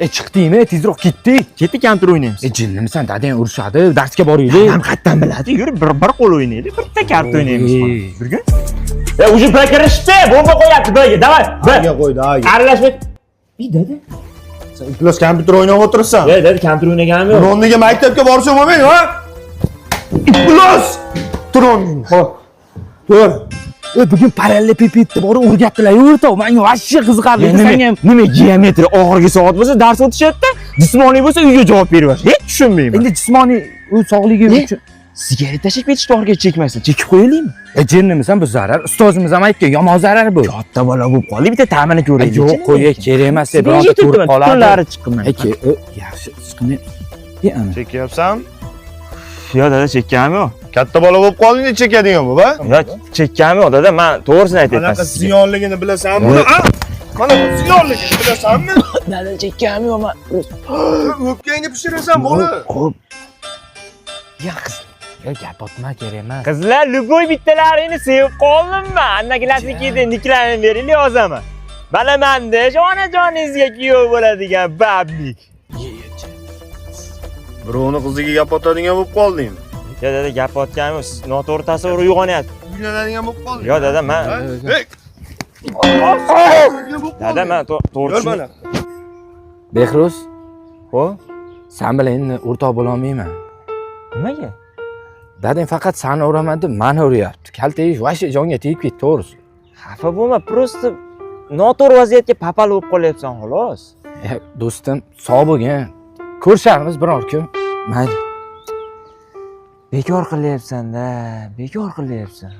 Chiqdingmi? Tezroq ketdik. Ketdik, kampir o'ynaymiz. Jinnimisan, dadang urushadi. Darsga boraylik. Ham qayerdan biladi? Yur, bir qo'l o'ynaylik. Bitta kart o'ynaymiz. Yurgin. Уже прокраште, bomba qo'yapti birga. Давай. Aga qo'ydi, aga. Aralashma. Dada. Sen iflos kompyuter o'ynab o'tirsan. Dada, kampir o'ynaganim yo'q. Rondiga maktabga borsa bo'lmaydi, ha? Iflos! Tron. Xo'p. Tur. Bugun parallellepipedni borib o'rgatdilar-yu, o'rtoq. Menga vashshi qiziqarli. Senga nima geometriya oxirgi soat bo'lsa dars o'tishyapti, jismoniy bo'lsa uyga javob beraver. Hech tushunmayman. Endi jismoniy sog'ligim uchun Sigaret tashib ketishni orqaga chekmaysan. Chekib qo'yaylikmi? jinnimisan bu zarar. Ustozimiz ham aytgan, yomon zarar bu. Katta bola bo'lib qoldi, bitta ta'mini ko'raylik. Yo'q, qo'ya, kerak emas deb bironta ko'rib qoladi. Tunlari chiqqan. Yaxshi, chiqmay. Ana. Chekyapsan? Yo'q, dada, chekkanim yo'q. Katta bola bo'lib qolding, chekadigan bu, ha? Yo'q, chekkanim yo'q, dada. Men to'g'risini aytyapman. Qanaqa ziyonligini bilasanmi? Ha? Mana bu ziyonligini bilasanmi? Dada, chekkanim yo'q, men. O'pkangga pishirasan buni. Xo'p. Ya qiz. Gap otma, kerak emas. Qizlar, luboy bittalaringni sevib qoldimmi? Annakilarnikida niklarni beraylik yozaman. Mana menda onajoningizga kuyov bo'ladigan bablik. Birovni qiziga gap otadigan bo'lib qoldingmi? Yo'q, dada, gap otganim, siz noto'g'ri tasavvur uyg'onyapti. Uylanadigan bo'lib qolding. Yo'q, dada, men. Dada, men to'g'ri. Mana. Behruz, Xo'p, sen bilan endi o'rtoq bo'la olmayman. nimaga? Dadang faqat seni uraman deb meni uryapti. Kaltayish vashshi jonga tegib ketdi, to'g'risi. Xafa bo'lma, prosta noto'g'ri vaziyatga papal bo'lib qolyapsan, xolos. Do'stim, sog' bo'lgin. Ko'risharmiz biror kun. Mayli. Bekor qilyapsan-da, bekor qilyapsan.